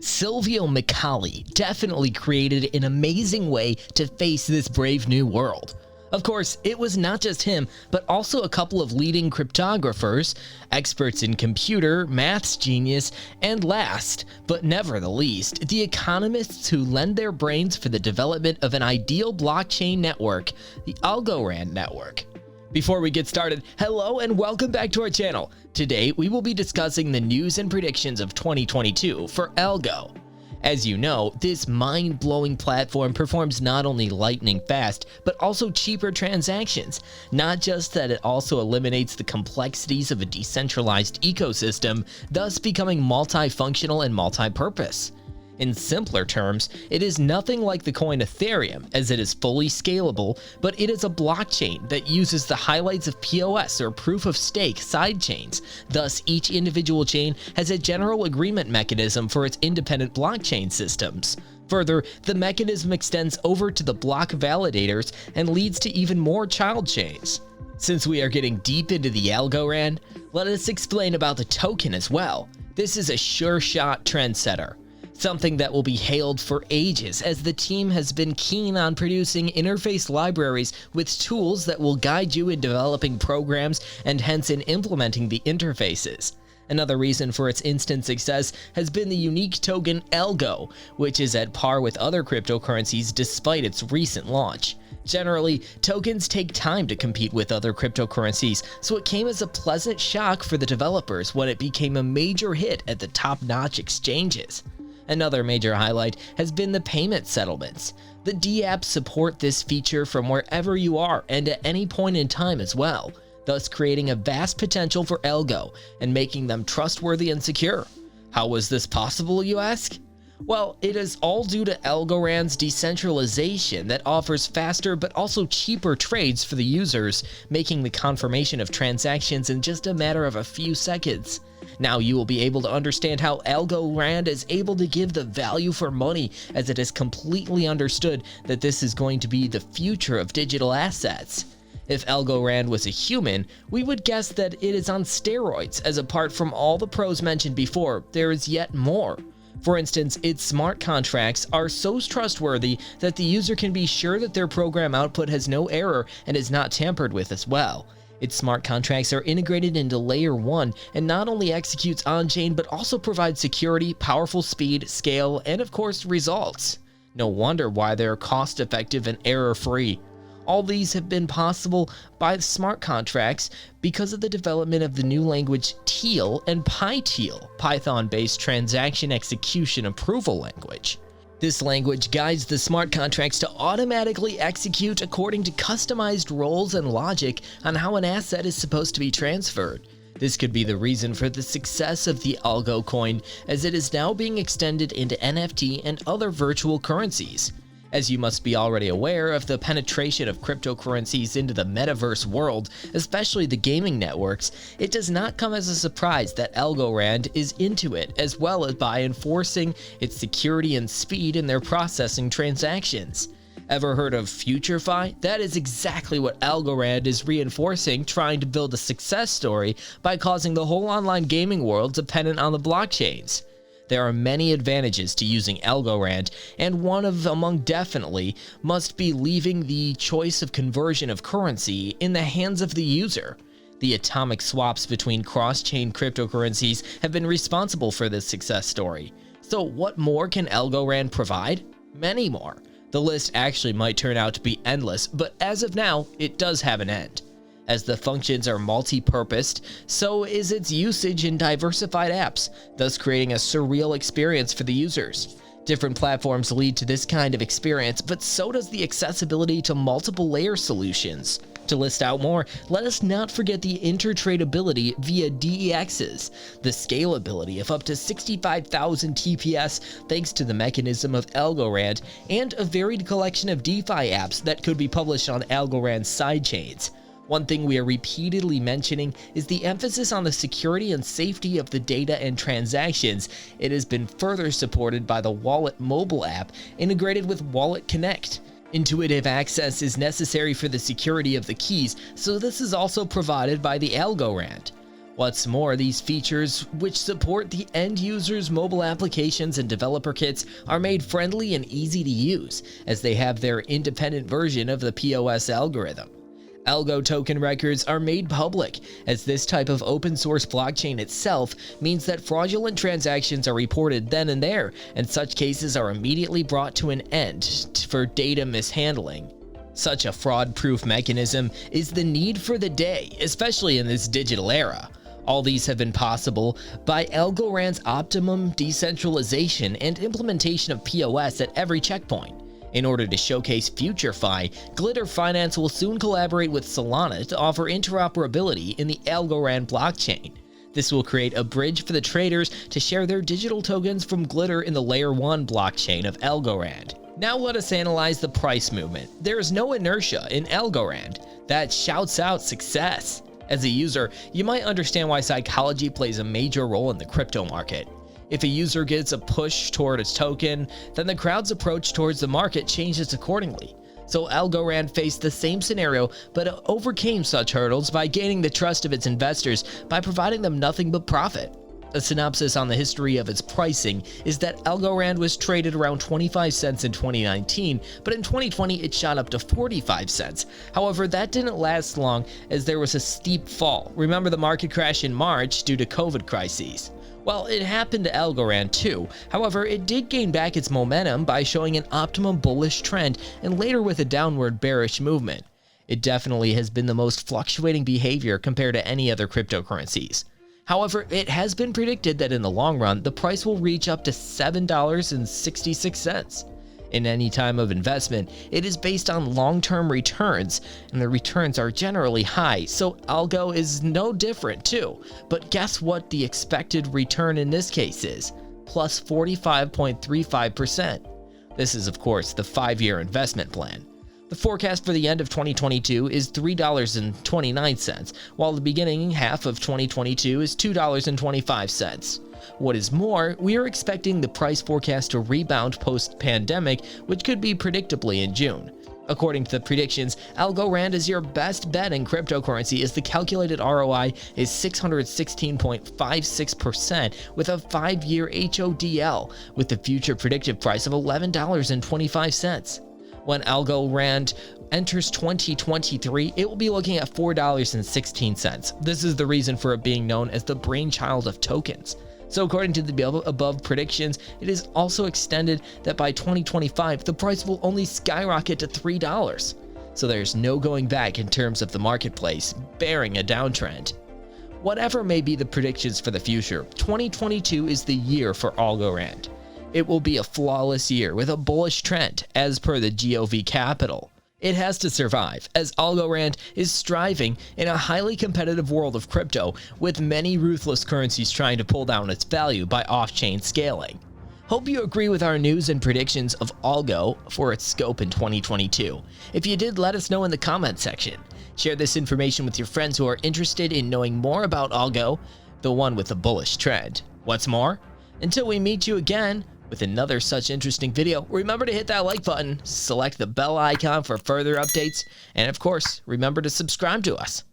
Silvio Micali definitely created an amazing way to face this brave new world. Of course, it was not just him, but also a couple of leading cryptographers, experts in computer, maths genius, and last, but never the least, the economists who lend their brains for the development of an ideal blockchain network, the Algorand network. Before we get started, hello and welcome back to our channel. Today, we will be discussing the news and predictions of 2022 for Algo. As you know, this mind-blowing platform performs not only lightning fast, but also cheaper transactions. Not just that, it also eliminates the complexities of a decentralized ecosystem, thus becoming multifunctional and multi-purpose. In simpler terms, it is nothing like the coin Ethereum, as it is fully scalable, but it is a blockchain that uses the highlights of POS or proof of stake sidechains. Thus, each individual chain has a general agreement mechanism for its independent blockchain systems. Further, the mechanism extends over to the block validators and leads to even more child chains. Since we are getting deep into the Algorand, let us explain about the token as well. This is a sure-shot trendsetter. Something that will be hailed for ages, as the team has been keen on producing interface libraries with tools that will guide you in developing programs and hence in implementing the interfaces. Another reason for its instant success has been the unique token Algo, which is at par with other cryptocurrencies despite its recent launch. Generally, tokens take time to compete with other cryptocurrencies, so it came as a pleasant shock for the developers when it became a major hit at the top-notch exchanges. Another major highlight has been the payment settlements. The dApps support this feature from wherever you are and at any point in time as well, thus creating a vast potential for Algo and making them trustworthy and secure. How was this possible, you ask? Well, it is all due to Algorand's decentralization that offers faster but also cheaper trades for the users, making the confirmation of transactions in just a matter of a few seconds. Now you will be able to understand how Algorand is able to give the value for money, as it is completely understood that this is going to be the future of digital assets. If Algorand was a human, we would guess that it is on steroids, as apart from all the pros mentioned before, there is yet more. For instance, its smart contracts are so trustworthy that the user can be sure that their program output has no error and is not tampered with as well. Its smart contracts are integrated into Layer 1 and not only executes on-chain but also provides security, powerful speed, scale, and of course results. No wonder why they're cost-effective and error-free. All these have been possible by the smart contracts because of the development of the new language Teal and PyTeal, Python-based transaction execution approval language. This language guides the smart contracts to automatically execute according to customized roles and logic on how an asset is supposed to be transferred. This could be the reason for the success of the Algo coin, as it is now being extended into NFT and other virtual currencies. As you must be already aware of the penetration of cryptocurrencies into the metaverse world, especially the gaming networks, it does not come as a surprise that Algorand is into it, as well as by enforcing its security and speed in their processing transactions. Ever heard of FutureFi? That is exactly what Algorand is reinforcing, trying to build a success story by causing the whole online gaming world dependent on the blockchains. There are many advantages to using Algorand, and one of among definitely must be leaving the choice of conversion of currency in the hands of the user. The atomic swaps between cross-chain cryptocurrencies have been responsible for this success story. So what more can Algorand provide? Many more. The list actually might turn out to be endless, but as of now, it does have an end. As the functions are multi-purposed, so is its usage in diversified apps, thus creating a surreal experience for the users. Different platforms lead to this kind of experience, but so does the accessibility to multiple layer solutions. To list out more, let us not forget the intertradability via DEXs, the scalability of up to 65,000 TPS thanks to the mechanism of Algorand, and a varied collection of DeFi apps that could be published on Algorand's sidechains. One thing we are repeatedly mentioning is the emphasis on the security and safety of the data and transactions. It has been further supported by the Wallet mobile app integrated with Wallet Connect. Intuitive access is necessary for the security of the keys, so this is also provided by the Algorand. What's more, these features, which support the end user's mobile applications and developer kits, are made friendly and easy to use, as they have their independent version of the POS algorithm. Algo token records are made public, as this type of open source blockchain itself means that fraudulent transactions are reported then and there, and such cases are immediately brought to an end for data mishandling. Such a fraud-proof mechanism is the need for the day, especially in this digital era. All these have been possible by Algorand's optimum decentralization and implementation of POS at every checkpoint. In order to showcase FutureFi, Glitter Finance will soon collaborate with Solana to offer interoperability in the Algorand blockchain. This will create a bridge for the traders to share their digital tokens from Glitter in the Layer 1 blockchain of Algorand. Now let us analyze the price movement. There is no inertia in Algorand that shouts out success. As a user, you might understand why psychology plays a major role in the crypto market. If a user gets a push toward its token, then the crowd's approach towards the market changes accordingly. So Algorand faced the same scenario, but overcame such hurdles by gaining the trust of its investors by providing them nothing but profit. A synopsis on the history of its pricing is that Algorand was traded around 25 cents in 2019, but in 2020 it shot up to 45 cents. However, that didn't last long as there was a steep fall. Remember the market crash in March due to COVID crises? Well, it happened to Algorand too. However, it did gain back its momentum by showing an optimum bullish trend and later with a downward bearish movement. It definitely has been the most fluctuating behavior compared to any other cryptocurrencies. However, it has been predicted that in the long run, the price will reach up to $7.66. In any time of investment, it is based on long-term returns, and the returns are generally high, so Algo is no different too. But guess what the expected return in this case is? Plus 45.35%. This is, of course, the 5-year investment plan. The forecast for the end of 2022 is $3.29, while the beginning half of 2022 is $2.25. What is more, we are expecting the price forecast to rebound post-pandemic, which could be predictably in June. According to the predictions, Algorand is your best bet in cryptocurrency as the calculated ROI is 616.56% with a 5-year HODL, with the future predictive price of $11.25. When Algorand enters 2023, it will be looking at $4.16. This is the reason for it being known as the brainchild of tokens. So according to the above predictions, it is also extended that by 2025, the price will only skyrocket to $3. So there's no going back in terms of the marketplace, bearing a downtrend. Whatever may be the predictions for the future, 2022 is the year for Algorand. It will be a flawless year with a bullish trend, as per the GOV Capital. It has to survive, as Algorand is striving in a highly competitive world of crypto, with many ruthless currencies trying to pull down its value by off-chain scaling. Hope you agree with our news and predictions of Algo for its scope in 2022. If you did, let us know in the comment section. Share this information with your friends who are interested in knowing more about Algo, the one with a bullish trend. What's more, until we meet you again with another such interesting video, remember to hit that like button, select the bell icon for further updates, and of course, remember to subscribe to us.